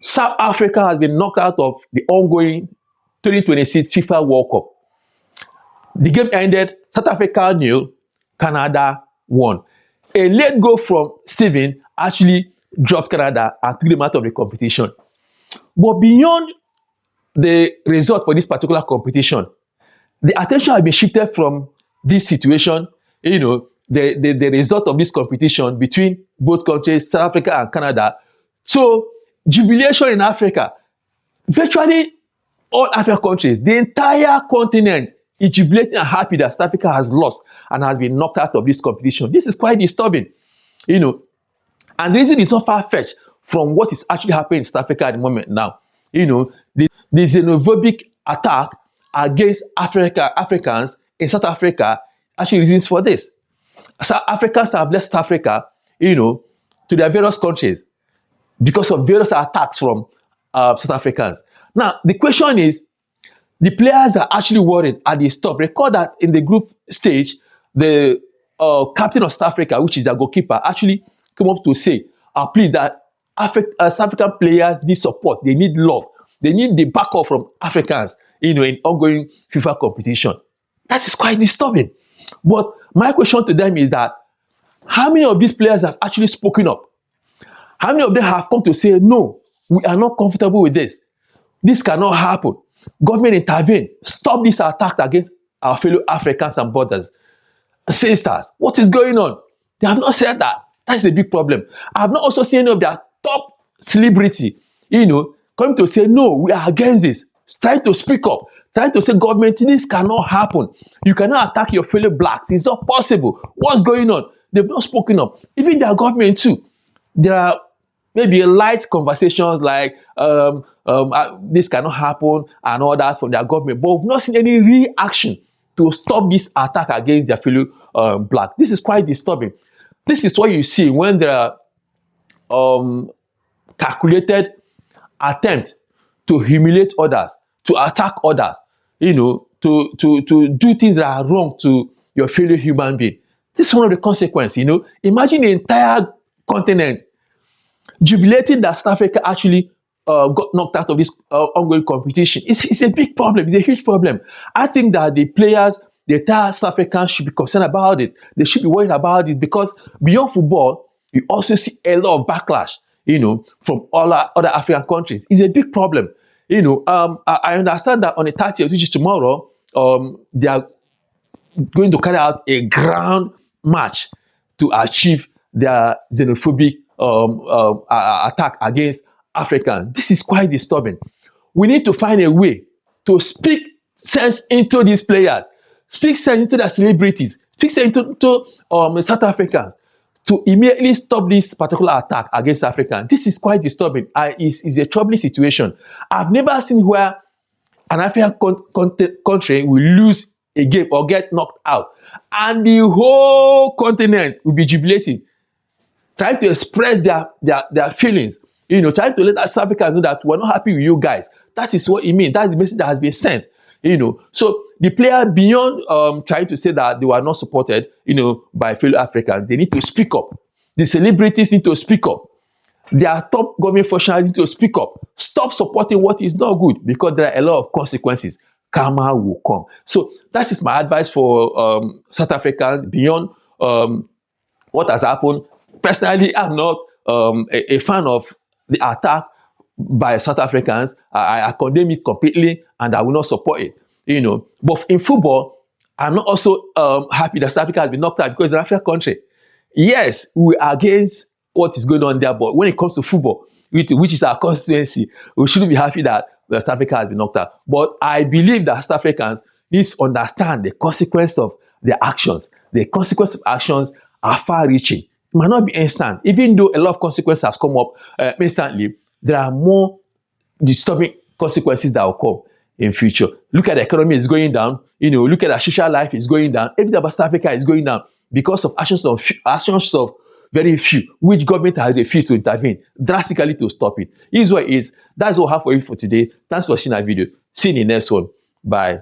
South Africa has been knocked out of the ongoing 2026 FIFA World Cup. The game ended South Africa 0, Canada 1. A late goal from Steven actually dropped Canada and took them out of the competition. But beyond the result for this particular competition, the attention has been shifted from this situation, the result of this competition between both countries, South Africa and Canada, to jubilation in Africa. Virtually all African countries, the entire continent is jubilating and happy that South Africa has lost and has been knocked out of this competition. This is quite disturbing, and the reason is not far-fetched from what is actually happening in South Africa at the moment now. The xenophobic attack against Africans in South Africa actually reasons for this. South Africans have left South Africa, to their various countries because of various attacks from South Africans. Now, the question is, the players are actually worried at the stop. Recall that in the group stage, the captain of South Africa, which is their goalkeeper, actually came up to say, please, that South African players need support, they need love, they need the backup from Africans, in ongoing FIFA competition. That is quite disturbing. But my question to them is that, how many of these players have actually spoken up? How many of them have come to say, no, we are not comfortable with this. This cannot happen. Government intervene. Stop this attack against our fellow Africans and brothers, sisters. What is going on? They have not said that. That's a big problem. I have not also seen any of their top celebrity, coming to say, no, we are against this. Trying to speak up. Trying to say, government, this cannot happen. You cannot attack your fellow blacks. It's not possible. What's going on? They've not spoken up. Even their government too. There are maybe light conversations like this cannot happen and all that from their government, but we've not seen any real action to stop this attack against their fellow black. This is quite disturbing. This is what you see when there are calculated attempts to humiliate others, to attack others, to do things that are wrong to your fellow human being. This is one of the consequences. Imagine the entire continent jubilating that South Africa actually got knocked out of this ongoing competition. It's a big problem. It's a huge problem. I think that the players, the entire South Africans should be concerned about it. They should be worried about it because beyond football, you also see a lot of backlash, from all other African countries. It's a big problem. I understand that on the 30th, which is tomorrow, they are going to carry out a ground march to achieve their xenophobic attack against Africans. This is quite disturbing. We need to find a way to speak sense into these players, speak sense into their celebrities, speak sense into South Africans to immediately stop this particular attack against Africans. This is quite disturbing. It's a troubling situation. I've never seen where an African country will lose a game or get knocked out, and the whole continent will be jubilating, trying to express their feelings, trying to let South Africans know that we're not happy with you guys. That is what it means. That's the message that has been sent. So the player, beyond trying to say that they were not supported, by fellow Africans, they need to speak up. The celebrities need to speak up. Their top government functionaries need to speak up. Stop supporting what is not good, because there are a lot of consequences. Karma will come. So that is my advice for South Africans beyond what has happened. Personally, I'm not a fan of the attack by South Africans. I condemn it completely, and I will not support it. But in football, I'm not also happy that South Africa has been knocked out because it's an African country. Yes, we are against what is going on there, but when it comes to football, which is our constituency, we shouldn't be happy that South Africa has been knocked out. But I believe that South Africans need to understand the consequence of their actions. The consequence of actions are far-reaching. It might not be instant. Even though a lot of consequences have come up instantly, there are more disturbing consequences that will come in future. Look at the economy is going down. Look at our social life is going down. Everything about South Africa is going down because of actions of very few, which government has refused to intervene drastically to stop it. Here's what it is. That's all I have for you for today. Thanks for watching our video. See you in the next one. Bye.